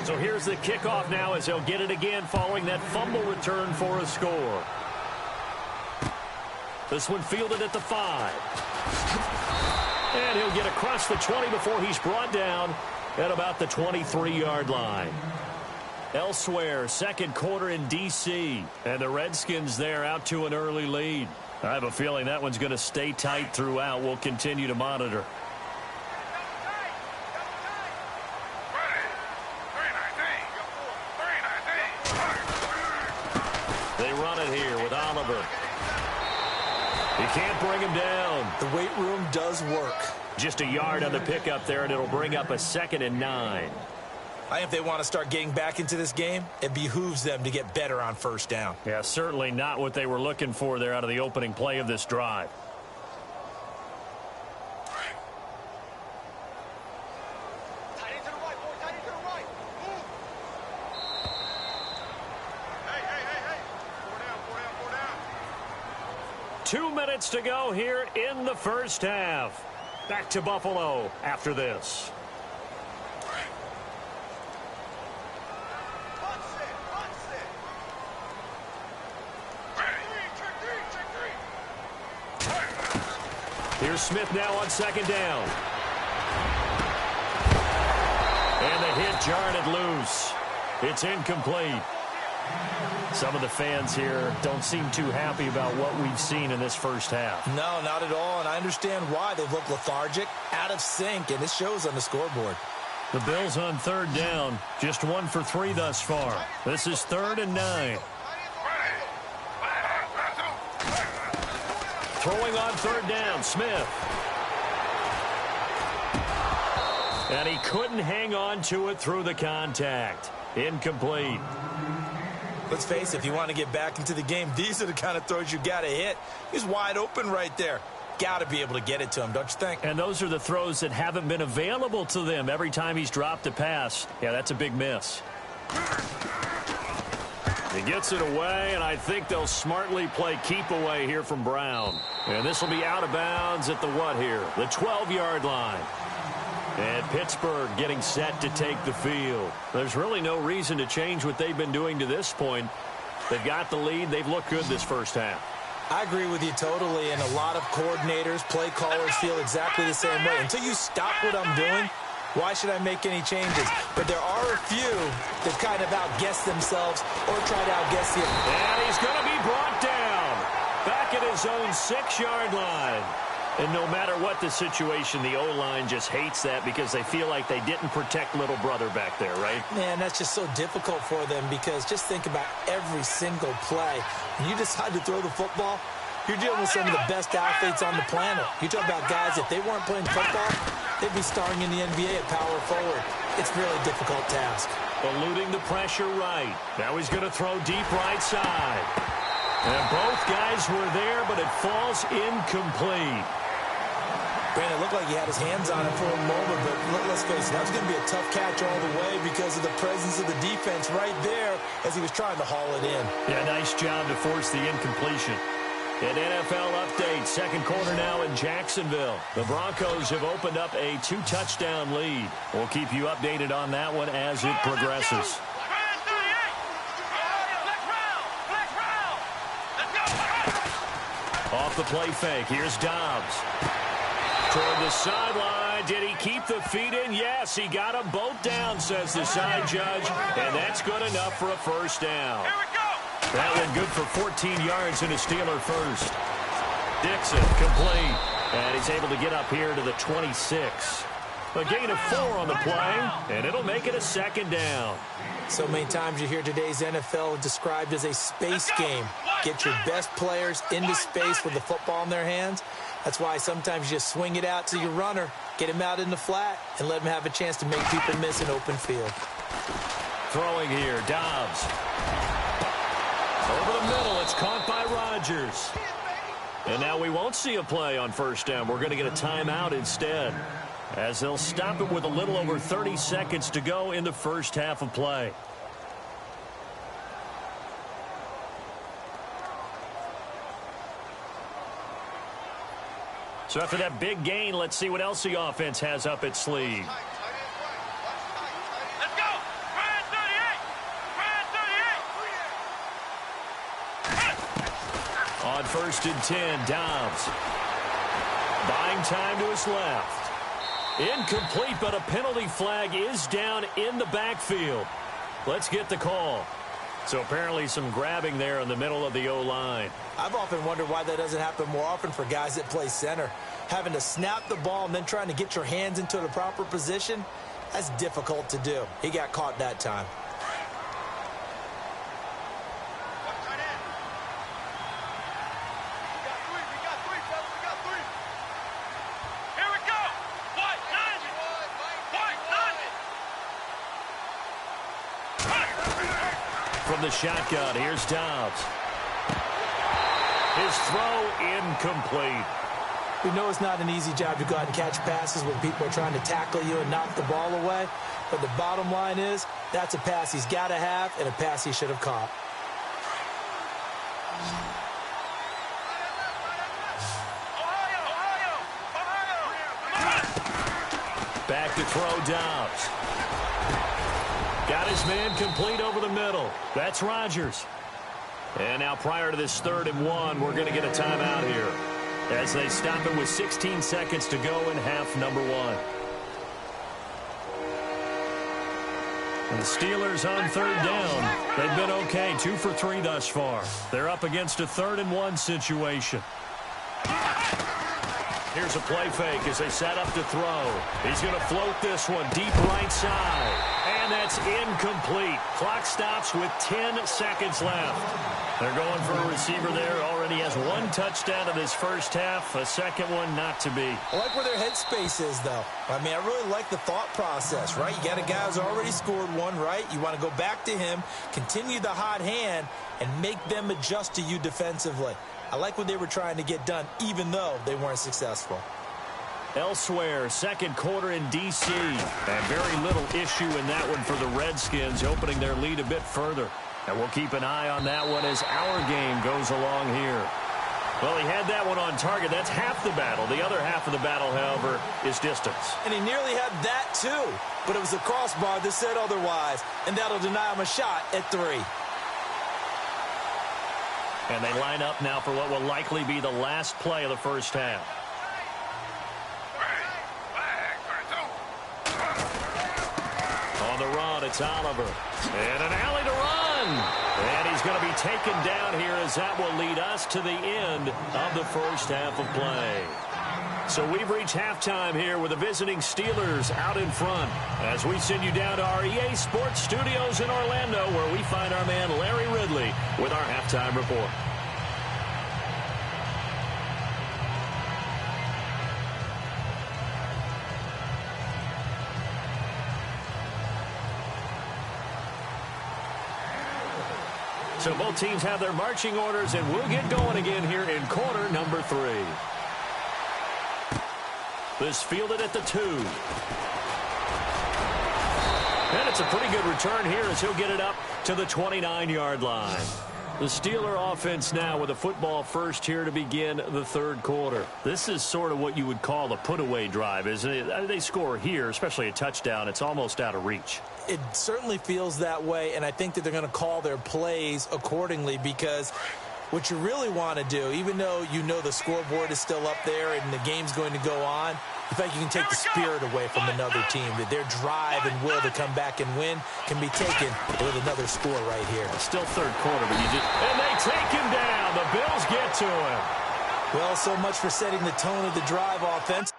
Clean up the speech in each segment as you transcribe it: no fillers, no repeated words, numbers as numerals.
So here's the kickoff now as he'll get it again following that fumble return for a score. This one fielded at the 5. And he'll get across the 20 before he's brought down at about the 23-yard line. Elsewhere, second quarter in D.C. And the Redskins there out to an early lead. I have a feeling that one's going to stay tight throughout. We'll continue to monitor. They run it here with Oliver. He can't bring him down. The weight room does work. Just a yard on the pickup there, and it'll bring up a 2nd and 9. I think if they want to start getting back into this game, it behooves them to get better on first down. Yeah, certainly not what they were looking for there out of the opening play of this drive. Tight end to the right, boy. Tight end to the right. Move. Hey. 4 down. 2 minutes to go here in the first half. Back to Buffalo after this. Here's Smith now on 2nd down. And the hit jarred it loose. It's incomplete. Some of the fans here don't seem too happy about what we've seen in this first half. No, not at all, and I understand why. They look lethargic, out of sync, and it shows on the scoreboard. The Bills on 3rd down, just 1 for 3 thus far. This is 3rd and 9. Throwing on 3rd down, Smith. And he couldn't hang on to it through the contact. Incomplete. Let's face it, if you want to get back into the game, these are the kind of throws you got to hit. He's wide open right there. Got to be able to get it to him, don't you think? And those are the throws that haven't been available to them every time he's dropped a pass. Yeah, that's a big miss. He gets it away, and I think they'll smartly play keep away here from Brown. And this will be out of bounds at the what here? The 12-yard line. And Pittsburgh getting set to take the field. There's really no reason to change what they've been doing to this point. They've got the lead. They've looked good this first half. I agree with you totally, and a lot of coordinators, play callers feel exactly the same way. Until you stop what I'm doing, why should I make any changes? But there are a few that kind of outguess themselves or try to outguess you. And he's going to be brought down back at his own 6-yard line. And no matter what the situation, the O-line just hates that because they feel like they didn't protect little brother back there, right? Man, that's just so difficult for them because just think about every single play. When you decide to throw the football, you're dealing with some of the best athletes on the planet. You talk about guys, if they weren't playing football, they'd be starring in the NBA at power forward. It's really a difficult task. Eluding the pressure right. Now he's going to throw deep right side. And both guys were there, but it falls incomplete. Brandon, it looked like he had his hands on it for a moment, but let's face it, that was going to be a tough catch all the way because of the presence of the defense right there as he was trying to haul it in. Yeah, nice job to force the incompletion. An NFL update, second quarter now in Jacksonville. The Broncos have opened up a 2-touchdown lead. We'll keep you updated on that one as it progresses. Off the play fake, here's Dobbs. Toward the sideline, did he keep the feet in? Yes, he got them both down, says the side judge, and that's good enough for a first down. That one good for 14 yards and a Steeler first. Dixon complete, and he's able to get up here to the 26. A gain of 4 on the play, and it'll make it a second down. So many times you hear today's NFL described as a space game. Get your best players into space with the football in their hands. That's why sometimes you just swing it out to your runner, get him out in the flat, and let him have a chance to make people miss an open field. Throwing here, Dobbs. Over the middle, it's caught by Rodgers. And now we won't see a play on first down. We're going to get a timeout instead, as they'll stop it with a little over 30 seconds to go in the first half of play. So after that big gain, let's see what else the offense has up its sleeve. Let's go. On 1st and 10, Dobbs. Buying time to his left. Incomplete, but a penalty flag is down in the backfield. Let's get the call. So apparently some grabbing there in the middle of the O-line. I've often wondered why that doesn't happen more often for guys that play center. Having to snap the ball and then trying to get your hands into the proper position, that's difficult to do. He got caught that time. From the shotgun, here's Dobbs. His throw incomplete. We know it's not an easy job to go out and catch passes when people are trying to tackle you and knock the ball away. But the bottom line is, that's a pass he's got to have and a pass he should have caught. Back to throw, Dobbs. Got his man complete over the middle. That's Rodgers. And now prior to this 3rd and 1, we're going to get a timeout here as they stop it with 16 seconds to go in half number 1. And the Steelers on 3rd down. They've been okay, 2 for 3 thus far. They're up against a 3rd and 1 situation. Here's a play fake as they set up to throw. He's going to float this one deep right side. And that's incomplete. Clock stops with 10 seconds left. They're going for a receiver there. Already has 1 touchdown in this first half. A second one not to be. I like where their headspace is, though. I mean, I really like the thought process, right? You got a guy who's already scored 1, right? You want to go back to him, continue the hot hand, and make them adjust to you defensively. I like what they were trying to get done, even though they weren't successful. Elsewhere, second quarter in D.C. And very little issue in that one for the Redskins, opening their lead a bit further. And we'll keep an eye on that one as our game goes along here. Well, he had that one on target. That's half the battle. The other half of the battle, however, is distance. And he nearly had that, too. But it was a crossbar that said otherwise. And that'll deny him a shot at 3. And they line up now for what will likely be the last play of the first half. On the run, it's Oliver. And an alley to run. And he's going to be taken down here as that will lead us to the end of the first half of play. So we've reached halftime here with the visiting Steelers out in front as we send you down to our EA Sports Studios in Orlando where we find our man Larry Ridley with our halftime report. So both teams have their marching orders, and we'll get going again here in quarter number 3. This fielded at the 2. And it's a pretty good return here as he'll get it up to the 29-yard line. The Steeler offense now with a football first here to begin the 3rd quarter. This is sort of what you would call a put-away drive, isn't it? They score here, especially a touchdown. It's almost out of reach. It certainly feels that way, and I think that they're going to call their plays accordingly because what you really want to do, even though you know the scoreboard is still up there and the game's going to go on, I think you can take the spirit away from another team, that their drive and will to come back and win can be taken with another score right here. It's still 3rd quarter, but you just... And they take him down. The Bills get to him. Well, so much for setting the tone of the drive offense.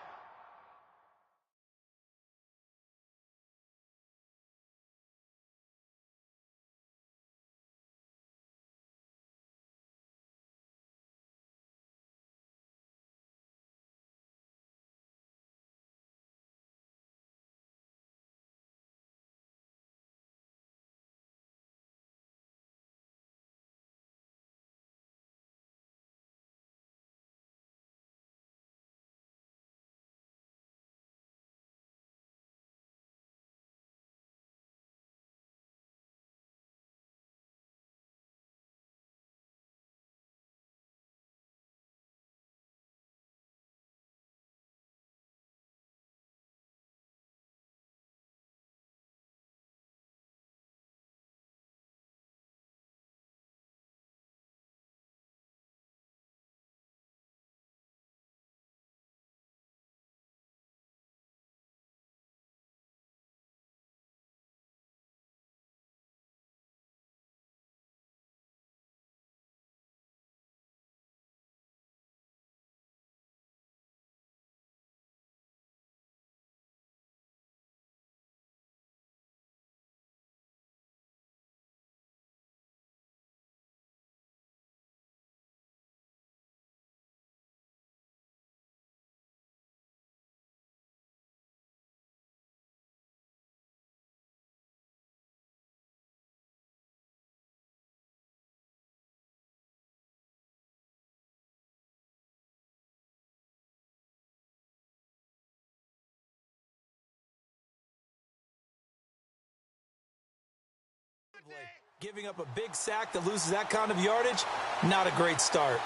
defensively. Giving up a big sack that loses that kind of yardage, not a great start.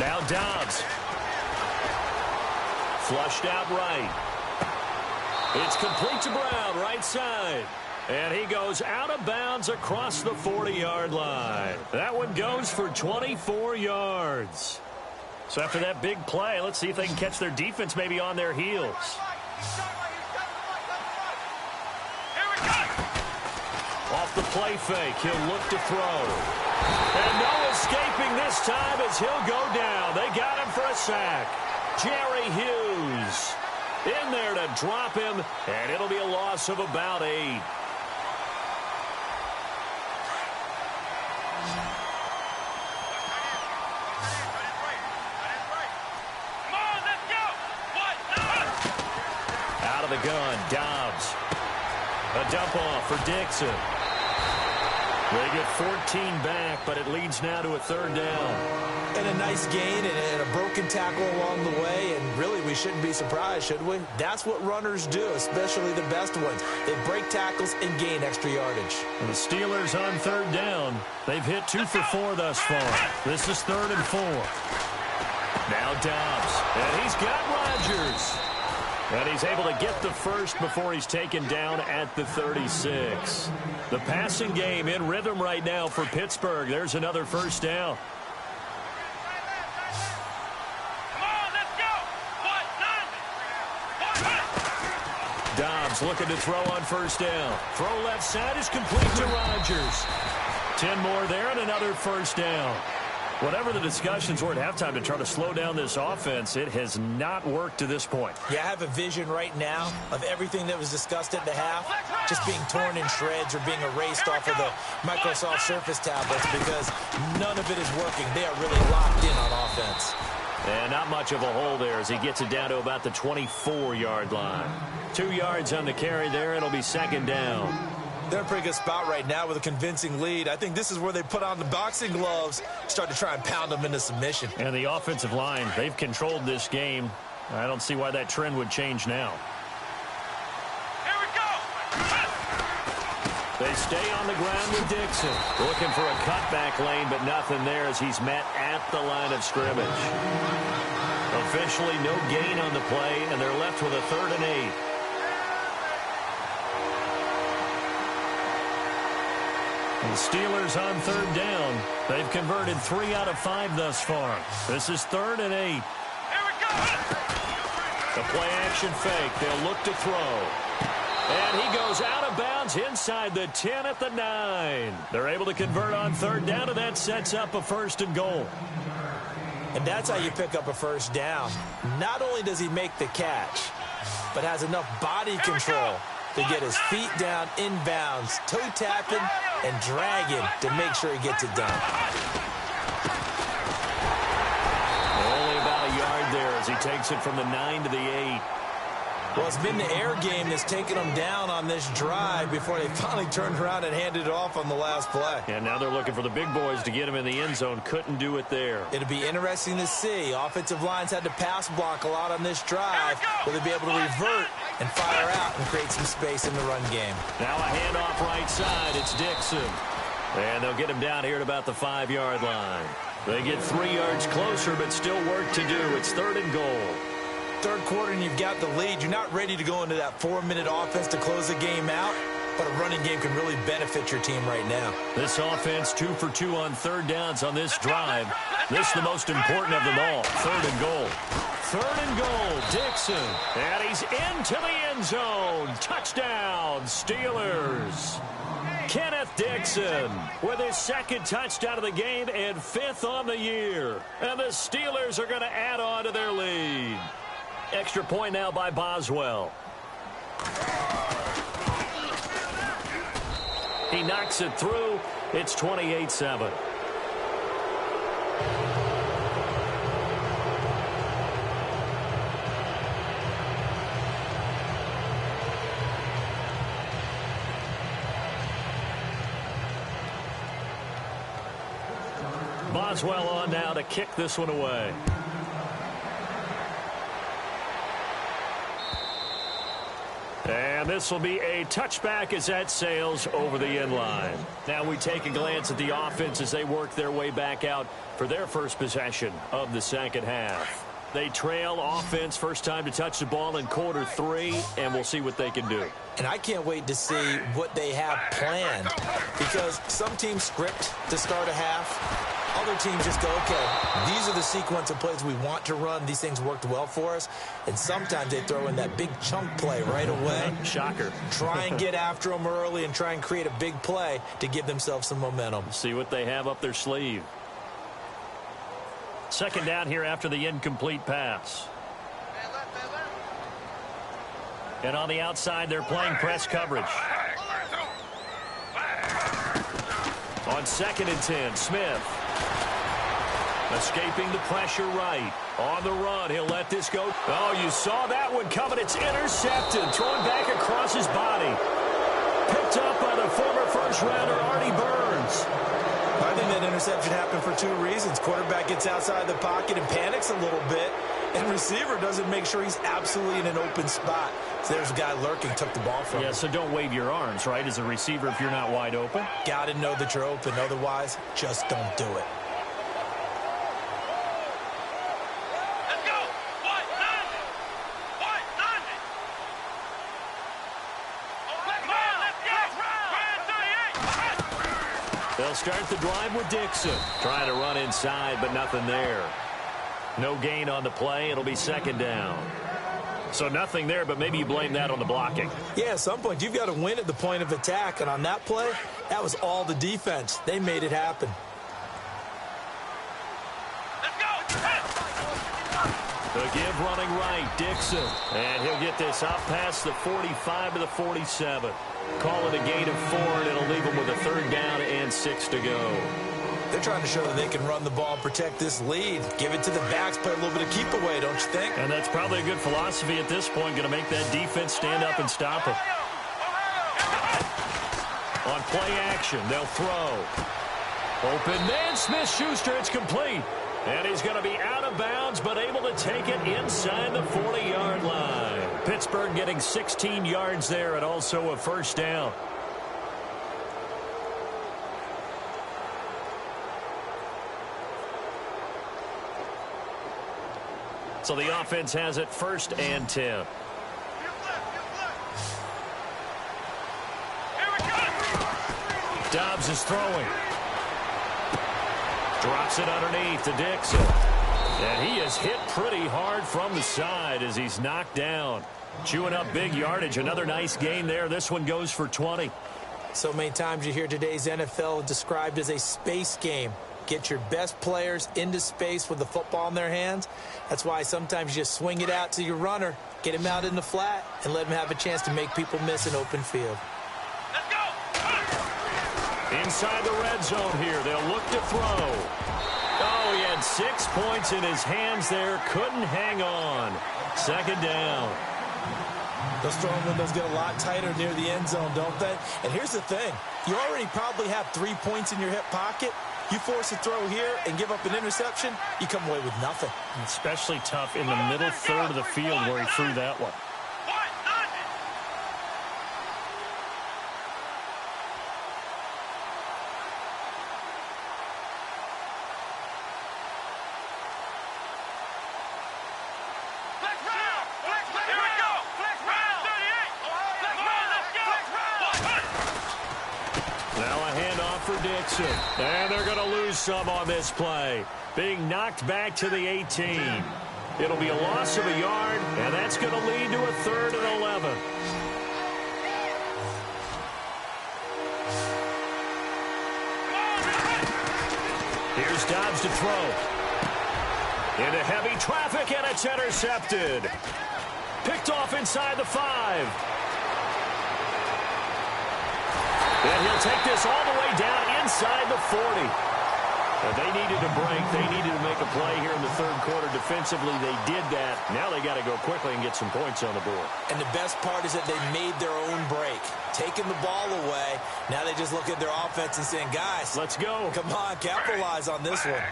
Now Dobbs. Flushed out right. It's complete to Brown, right side. And he goes out of bounds across the 40-yard line. That one goes for 24 yards. So after that big play, let's see if they can catch their defense maybe on their heels. Off the play fake, he'll look to throw. And no escaping this time as he'll go down. They got him for a sack. Jerry Hughes in there to drop him, and it'll be a loss of about 8. Out of the gun, Dobbs. A dump off for Dixon. They get 14 back, but it leads now to a 3rd down. And a nice gain and a broken tackle along the way, and really we shouldn't be surprised, should we? That's what runners do, especially the best ones. They break tackles and gain extra yardage. And the Steelers on 3rd down. They've hit 2 for 4 thus far. This is 3rd and 4. Now Dobbs, and he's got Rodgers. And he's able to get the first before he's taken down at the 36. The passing game in rhythm right now for Pittsburgh. There's another 1st down. Dobbs looking to throw on 1st down. Throw left side is complete to Rodgers. 10 more there and another 1st down. Whatever the discussions were at halftime to try to slow down this offense, it has not worked to this point. Yeah, I have a vision right now of everything that was discussed at the half just being torn in shreds or being erased off of the Microsoft Surface tablets because none of it is working. They are really locked in on offense. And not much of a hole there as he gets it down to about the 24-yard line. 2 yards on the carry there. It'll be 2nd down. They're in a pretty good spot right now with a convincing lead. I think this is where they put on the boxing gloves, start to try and pound them into submission. And the offensive line, they've controlled this game. I don't see why that trend would change now. Here we go. They stay on the ground with Dixon. Looking for a cutback lane, but nothing there as he's met at the line of scrimmage. Officially no gain on the play, and they're left with a 3rd and 8. The Steelers on 3rd down. They've converted 3 out of 5 thus far. This is 3rd and 8. Here we go. The play action fake. They'll look to throw. And he goes out of bounds inside the 10 at the 9. They're able to convert on 3rd down, and that sets up a 1st and goal. And that's how you pick up a 1st down. Not only does he make the catch, but has enough body control to get his feet down inbounds, toe tapping and dragging to make sure he gets it done. Only about a yard there as he takes it from the 9 to the 8. Well, it's been the air game that's taken them down on this drive before they finally turned around and handed it off on the last play. And now they're looking for the big boys to get him in the end zone. Couldn't do it there. It'll be interesting to see. Offensive lines had to pass block a lot on this drive. Will they be able to revert and fire out and create some space in the run game? Now a handoff right side. It's Dixon. And they'll get him down here at about the 5-yard line. They get 3 yards closer, but still work to do. It's 3rd and goal. 3rd quarter and you've got the lead. You're not ready to go into that 4-minute offense to close the game out, but a running game can really benefit your team right now. This offense 2 for 2 on 3rd downs on this drive. This is the most important of them all. 3rd and goal. 3rd and goal, Dixon. And he's into the end zone. Touchdown, Steelers. Kenneth Dixon with his 2nd touchdown of the game and 5th on the year. And the Steelers are going to add on to their lead. Extra point now by Boswell. He knocks it through. It's 28-7. Boswell on now to kick this one away. And this will be a touchback as that sails over the end line. Now we take a glance at the offense as they work their way back out for their first possession of the second half. They trail offense, first time to touch the ball in quarter 3, and we'll see what they can do. And I can't wait to see what they have planned, because some teams script to start a half. Other teams just go, okay, these are the sequence of plays we want to run. These things worked well for us. And sometimes they throw in that big chunk play right away. Shocker. Try and get after them early and try and create a big play to give themselves some momentum. See what they have up their sleeve. Second down here after the incomplete pass. And on the outside, they're playing press coverage. On 2nd and 10, Smith. Escaping the pressure right. On the run, he'll let this go. Oh, you saw that one coming. It's intercepted. Thrown back across his body. Picked up by the former first-rounder, Artie Burns. I think that interception happened for 2 reasons. Quarterback gets outside the pocket and panics a little bit. And receiver doesn't make sure he's absolutely in an open spot. So there's a guy lurking, took the ball from him. Yeah, so don't wave your arms, right, as a receiver if you're not wide open. Got to know that you're open. Otherwise, just don't do it. They'll start the drive with Dixon. Trying to run inside, but nothing there. No gain on the play. It'll be second down. So nothing there, but maybe you blame that on the blocking. Yeah, at some point, you've got to win at the point of attack. And on that play, that was all the defense. They made it happen. The give running right, Dixon. And he'll get this up past the 45 to the 47. Call it a gain of 4, and it'll leave them with a 3rd down and 6 to go. They're trying to show that they can run the ball and protect this lead. Give it to the backs, play a little bit of keep away, don't you think? And that's probably a good philosophy at this point, going to make that defense stand up and stop them. On play action, they'll throw. Open man, Smith-Schuster, it's complete. And he's going to be out of bounds, but able to take it inside the 40-yard line. Pittsburgh getting 16 yards there and also a first down. So the offense has it 1st and 10. Dobbs is throwing. Drops it underneath to Dixon. And he is hit pretty hard from the side as he's knocked down. Chewing up big yardage. Another nice gain there. This one goes for 20. So many times you hear today's NFL described as a space game. Get your best players into space with the football in their hands. That's why sometimes you just swing it out to your runner, get him out in the flat, and let him have a chance to make people miss an open field. Inside the red zone here. They'll look to throw. Oh, he had 6 points in his hands there. Couldn't hang on. 2nd down. Those throwing windows get a lot tighter near the end zone, don't they? And here's the thing. You already probably have 3 points in your hip pocket. You force a throw here and give up an interception, you come away with nothing. Especially tough in the middle third of the field where he threw that one. And they're going to lose some on this play. Being knocked back to the 18. It'll be a loss of a yard, and that's going to lead to a 3rd and 11. Here's Dobbs to throw. Into heavy traffic, and it's intercepted. Picked off inside the 5. And he'll take this all the way down inside the 40. And they needed a break. They needed to make a play here in the 3rd quarter. Defensively, they did that. Now they got to go quickly and get some points on the board. And the best part is that they made their own break. taking the ball away. Now they just look at their offense and saying, guys, let's go. Come on, capitalize on this one.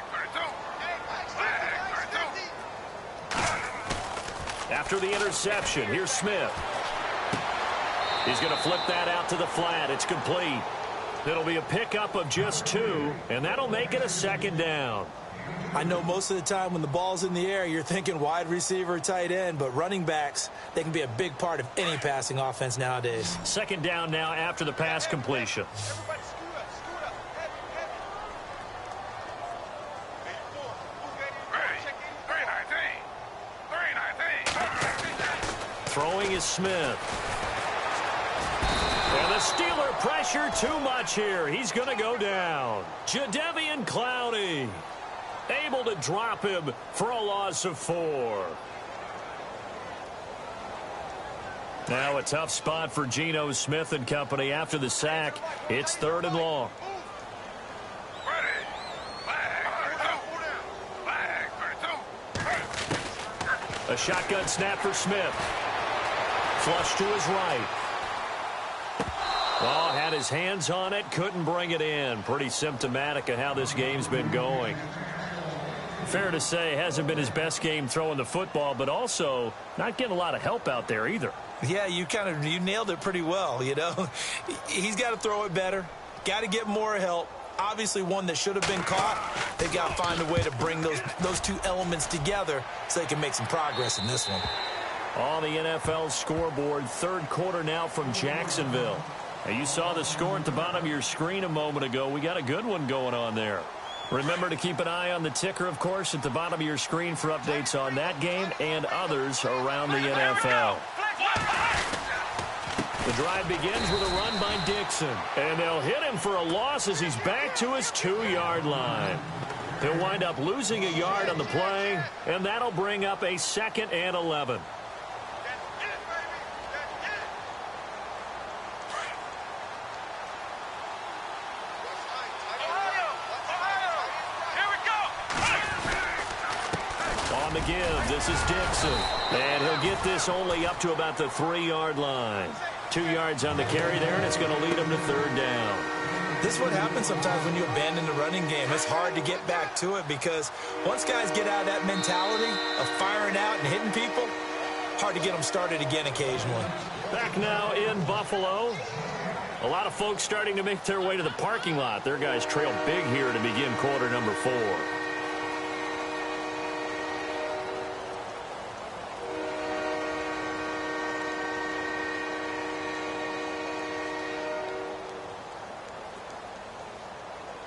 After the interception, here's Smith. He's going to flip that out to the flat. It's complete. It'll be a pickup of just 2, and that'll make it a 2nd down. I know most of the time when the ball's in the air, you're thinking wide receiver, tight end, but running backs, they can be a big part of any passing offense nowadays. 2nd down now after the pass completion. Everybody scoot up. Throwing is Smith. And the Steeler pressure too much here. He's going to go down. Jadeveon Clowney able to drop him for a loss of 4. Now a tough spot for Geno Smith and company after the sack. It's 3rd and long. A shotgun snap for Smith. Flush to his right. Oh, had his hands on it, couldn't bring it in. Pretty symptomatic of how this game's been going. Fair to say, hasn't been his best game throwing the football, but also not getting a lot of help out there either. Yeah, you nailed it pretty well, you know. He's got to throw it better. Got to get more help. Obviously one that should have been caught. They've got to find a way to bring those two elements together so they can make some progress in this one. On the NFL scoreboard, 3rd quarter now from Jacksonville. Now, you saw the score at the bottom of your screen a moment ago. We got a good one going on there. Remember to keep an eye on the ticker, of course, at the bottom of your screen for updates on that game and others around the NFL. The drive begins with a run by Dixon. And they'll hit him for a loss as he's back to his 2-yard line. He'll wind up losing a yard on the play, and that'll bring up a 2nd and 11. On the give, this is Dixon. And he'll get this only up to about the 3-yard line. 2 yards on the carry there, and it's going to lead him to 3rd down. This is what happens sometimes when you abandon the running game. It's hard to get back to it because once guys get out of that mentality of firing out and hitting people, hard to get them started again occasionally. Back now in Buffalo. A lot of folks starting to make their way to the parking lot. Their guys trail big here to begin quarter number 4.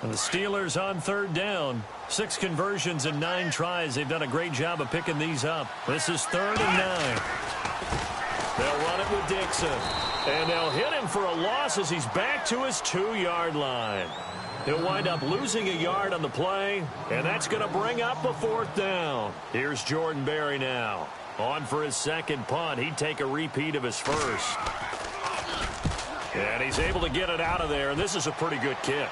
And the Steelers on 3rd down. 6 conversions and 9 tries. They've done a great job of picking these up. This is 3rd and 9. They'll run it with Dixon. And they'll hit him for a loss as he's back to his 2-yard line. He'll wind up losing a yard on the play, and that's going to bring up a 4th down. Here's Jordan Berry now. On for his 2nd punt. He'd take a repeat of his 1st. And he's able to get it out of there, and this is a pretty good kick.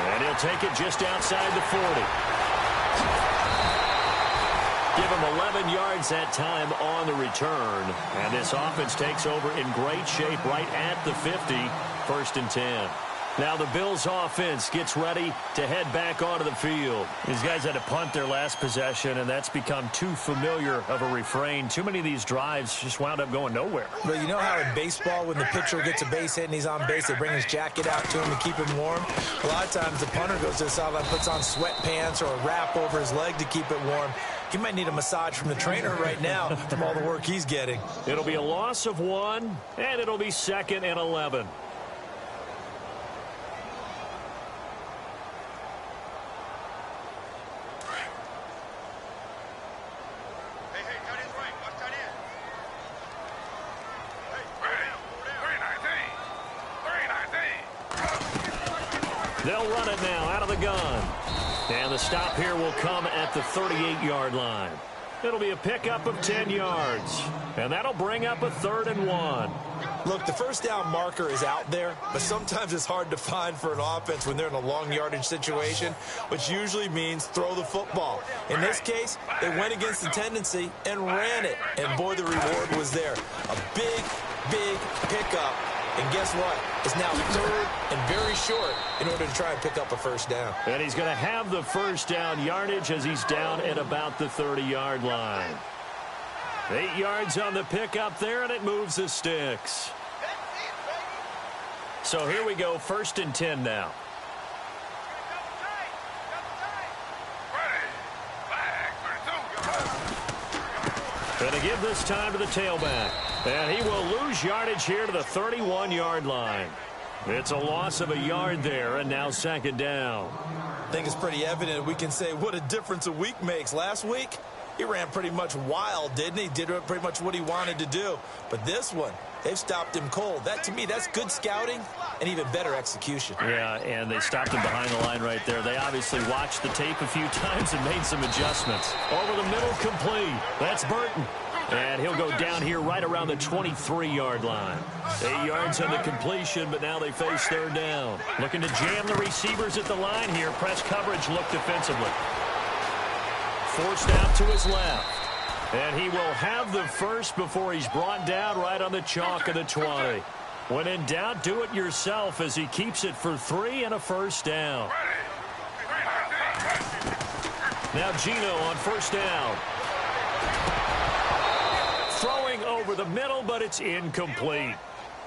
And he'll take it just outside the 40. Give him 11 yards that time on the return. And this offense takes over in great shape right at the 50. 1st and 10. Now the Bills offense gets ready to head back onto the field. These guys had to punt their last possession, and that's become too familiar of a refrain. Too many of these drives just wound up going nowhere. But you know how in baseball, when the pitcher gets a base hit and he's on base, they bring his jacket out to him to keep him warm? A lot of times the punter goes to the sideline, puts on sweatpants or a wrap over his leg to keep it warm. He might need a massage from the trainer right now from all the work he's getting. It'll be a loss of 1, and it'll be 2nd and 11. They'll run it now out of the gun. And the stop here will come at the 38-yard line. It'll be a pickup of 10 yards. And that'll bring up a 3rd and 1. Look, the first down marker is out there, but sometimes it's hard to find for an offense when they're in a long yardage situation, which usually means throw the football. In this case, they went against the tendency and ran it. And boy, the reward was there. A big big pickup. And guess what? It's now third and very short in order to try and pick up a first down. And he's going to have the first down yardage as he's down at about the 30-yard line. 8 yards on the pickup there, and it moves the sticks. So here we go, 1st and 10 now. Going to give this time to the tailback. And he will lose yardage here to the 31-yard line. It's a loss of a yard there, and now 2nd down. I think it's pretty evident we can say what a difference a week makes. Last week, he ran pretty much wild, didn't he? Did pretty much what he wanted to do. But this one, they've stopped him cold. That, to me, that's good scouting and even better execution. Yeah, and they stopped him behind the line right there. They obviously watched the tape a few times and made some adjustments. Over the middle, complete. That's Burton. And he'll go down here right around the 23-yard line. 8 yards on the completion, but now they face 3rd down. Looking to jam the receivers at the line here. Press coverage look defensively. Forced out to his left. And he will have the first before he's brought down right on the chalk of the 20. When in doubt, do it yourself as he keeps it for 3 and a first down. Now Gino on 1st down. Throwing over the middle, but it's incomplete.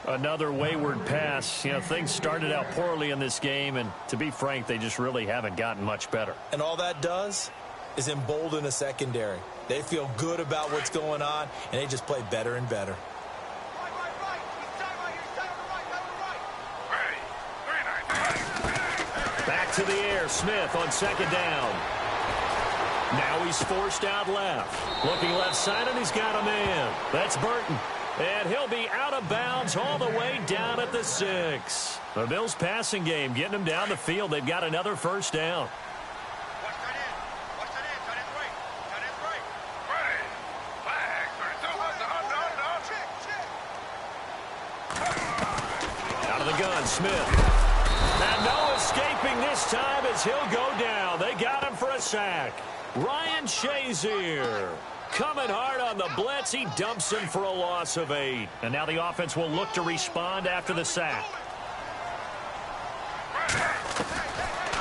Another wayward pass. You know, things started out poorly in this game, and to be frank, they just really haven't gotten much better. And all that does is embolden a secondary. They feel good about what's going on, and they just play better and better. Back to the air. Smith on 2nd down. Now he's forced out left. Looking left side, and he's got a man. That's Burton. And he'll be out of bounds all the way down at the 6. The Bills passing game getting them down the field. They've got another first down. Out of the gun, Smith. And no escaping this time as he'll go down. They got him for a sack. Ryan Shazier coming hard on the blitz. He dumps him for a loss of 8. And now the offense will look to respond after the sack.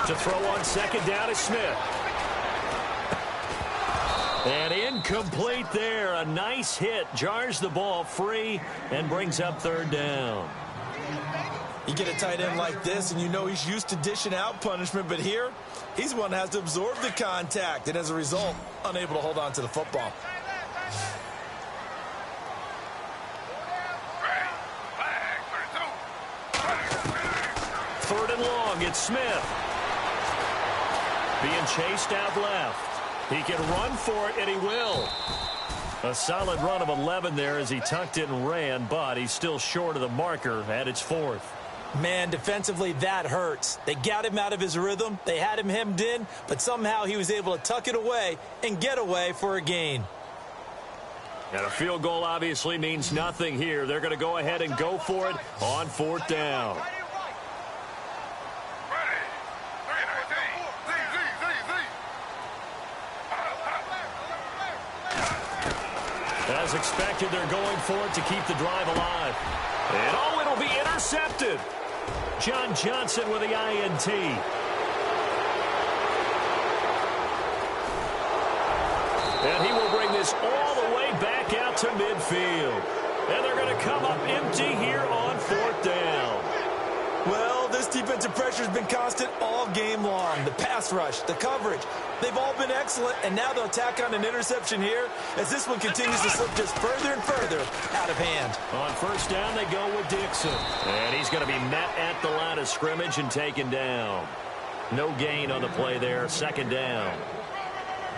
To throw on 2nd down is Smith. And incomplete there. A nice hit. Jars the ball free and brings up 3rd down. You get a tight end like this, and you know he's used to dishing out punishment, but here, he's the one that has to absorb the contact, and as a result, unable to hold on to the football. Third and long, it's Smith. Being chased out left. He can run for it, and he will. A solid run of 11 there as he tucked it and ran, but he's still short of the marker at its 4th. Man, defensively, that hurts. They got him out of his rhythm. They had him hemmed in, but somehow he was able to tuck it away and get away for a gain. And a field goal obviously means nothing here. They're going to go ahead and go for it on 4th down. As expected, they're going for it to keep the drive alive. And oh, it'll be intercepted. John Johnson with the INT. And he will bring this all the way back out to midfield. And they're going to come up empty here on 4th down. Well, this defensive pressure has been constant all game long. The pass rush, the coverage, they've all been excellent, and now they'll tack on an interception here as this one continues to slip just further and further out of hand. On 1st down, they go with Dixon. And he's going to be met at the line of scrimmage and taken down. No gain on the play there, 2nd down.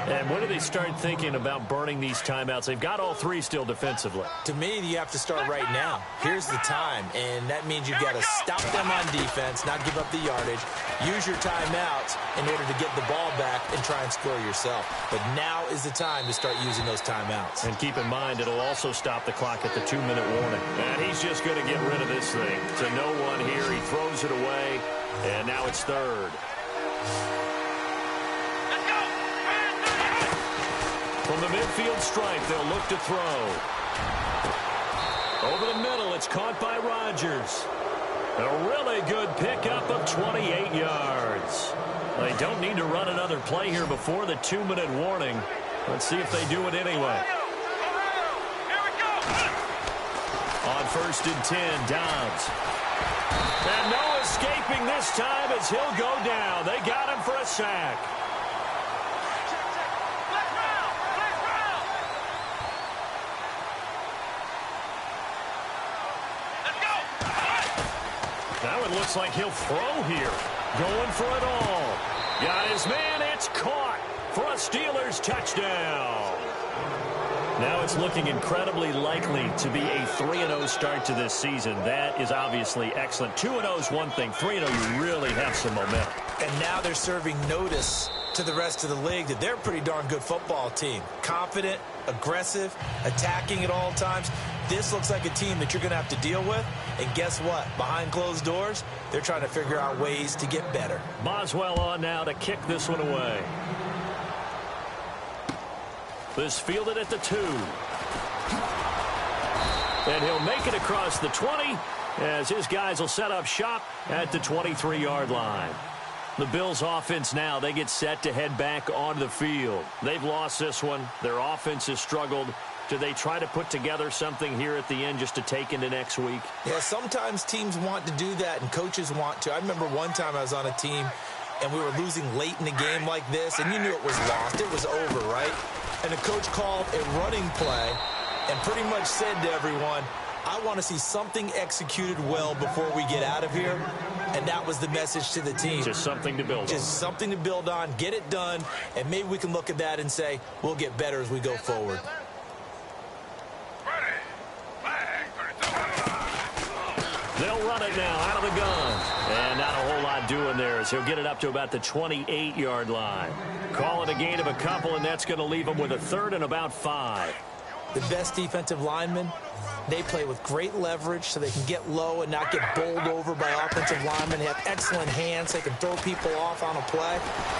And when do they start thinking about burning these timeouts? They've got all 3 still defensively. To me, you have to start right now. Here's the time, and that means you've got to stop them on defense, not give up the yardage, use your timeouts in order to get the ball back and try and score yourself. But now is the time to start using those timeouts. And keep in mind, it'll also stop the clock at the 2-minute warning. And he's just going to get rid of this thing. To no one here, he throws it away, and now it's 3rd. From the midfield stripe, they'll look to throw. Over the middle, it's caught by Rodgers. A really good pickup of 28 yards. They don't need to run another play here before the 2-minute warning. Let's see if they do it anyway. On 1st and 10, Dobbs. And no escaping this time as he'll go down. They got him for a sack. That one looks like he'll throw here. Going for it all. Got his man. It's caught for a Steelers touchdown. Now it's looking incredibly likely to be a 3-0 start to this season. That is obviously excellent. 2-0 is one thing. 3-0, you really have some momentum. And now they're serving notice to the rest of the league that they're a pretty darn good football team. Confident, aggressive, attacking at all times. This looks like a team that you're going to have to deal with. And guess what? Behind closed doors, they're trying to figure out ways to get better. Boswell on now to kick this one away. This fielded at the 2. And he'll make it across the 20 as his guys will set up shop at the 23-yard line. The Bills' offense now, they get set to head back onto the field. They've lost this one. Their offense has struggled. Do they try to put together something here at the end just to take into next week? Yeah, sometimes teams want to do that and coaches want to. I remember one time I was on a team and we were losing late in the game like this, and you knew it was lost. It was over, right? And the coach called a running play and pretty much said to everyone, I want to see something executed well before we get out of here. And that was the message to the team. Just something to build on. Just something to build on, get it done, and maybe we can look at that and say, we'll get better as we go forward. They'll run it now out of the gun. And not a whole lot doing there as he'll get it up to about the 28-yard line. Call it a gain of a couple, and that's going to leave him with a 3rd and about 5. The best defensive linemen, they play with great leverage so they can get low and not get bowled over by offensive linemen. They have excellent hands. They can throw people off on a play.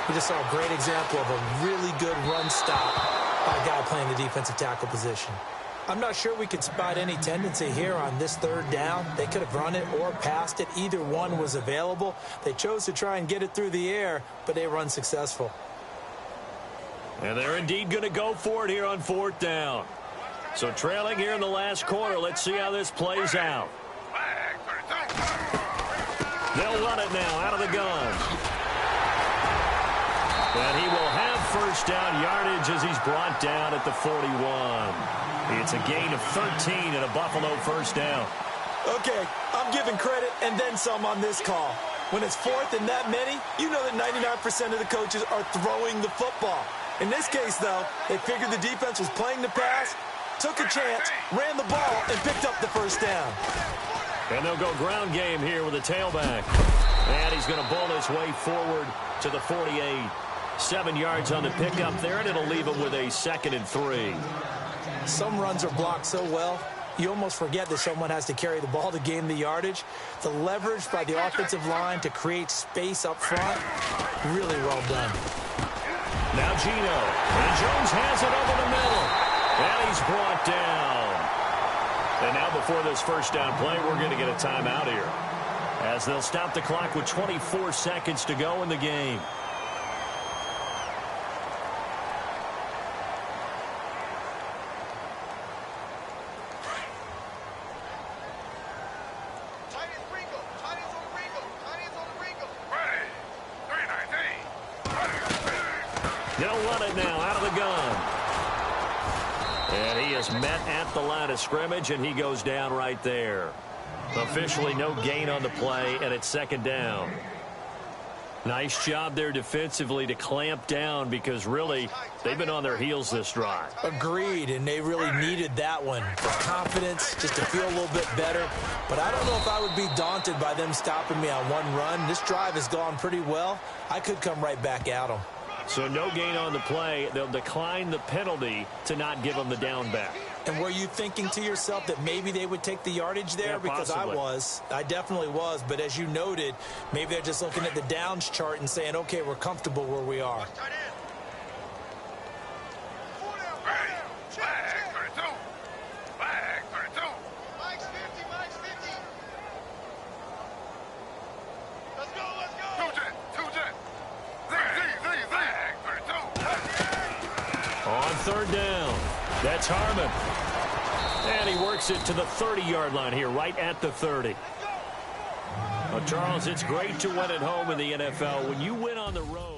We just saw a great example of a really good run stop by a guy playing the defensive tackle position. I'm not sure we could spot any tendency here on this 3rd down. They could have run it or passed it. Either one was available. They chose to try and get it through the air, but they were unsuccessful. And they're indeed going to go for it here on 4th down. So trailing here in the last quarter. Let's see how this plays out. They'll run it now out of the gun. And he will have 1st down yardage as he's brought down at the 41. It's a gain of 13 and a Buffalo 1st down. Okay, I'm giving credit and then some on this call. When it's 4th and that many, you know that 99% of the coaches are throwing the football. In this case, though, they figured the defense was playing the pass, took a chance, ran the ball, and picked up the 1st down. And they'll go ground game here with a tailback. And he's going to bowl his way forward to the 48. 7 yards on the pickup there, and it'll leave him with a 2nd and 3. Some runs are blocked so well, you almost forget that someone has to carry the ball to gain the yardage. The leverage by the offensive line to create space up front, really well done. Now Gino, and Jones has it over the middle, and he's brought down. And now before this 1st down play, we're going to get a timeout here, as they'll stop the clock with 24 seconds to go in the game. They'll run it now out of the gun. And he is met at the line of scrimmage, and he goes down right there. Officially no gain on the play, and it's 2nd down. Nice job there defensively to clamp down because really they've been on their heels this drive. Agreed, and they really needed that one for confidence, just to feel a little bit better. But I don't know if I would be daunted by them stopping me on one run. This drive has gone pretty well. I could come right back at them. So no gain on the play. They'll decline the penalty to not give them the down back. And were you thinking to yourself that maybe they would take the yardage there? Yeah, because possibly. I definitely was. But as you noted, maybe they're just looking at the downs chart and saying, okay, we're comfortable where we are. third down. That's Harmon. And he works it to the 30-yard line here, right at the 30. Well, Charles, it's great to win at home in the NFL. When you win on the road,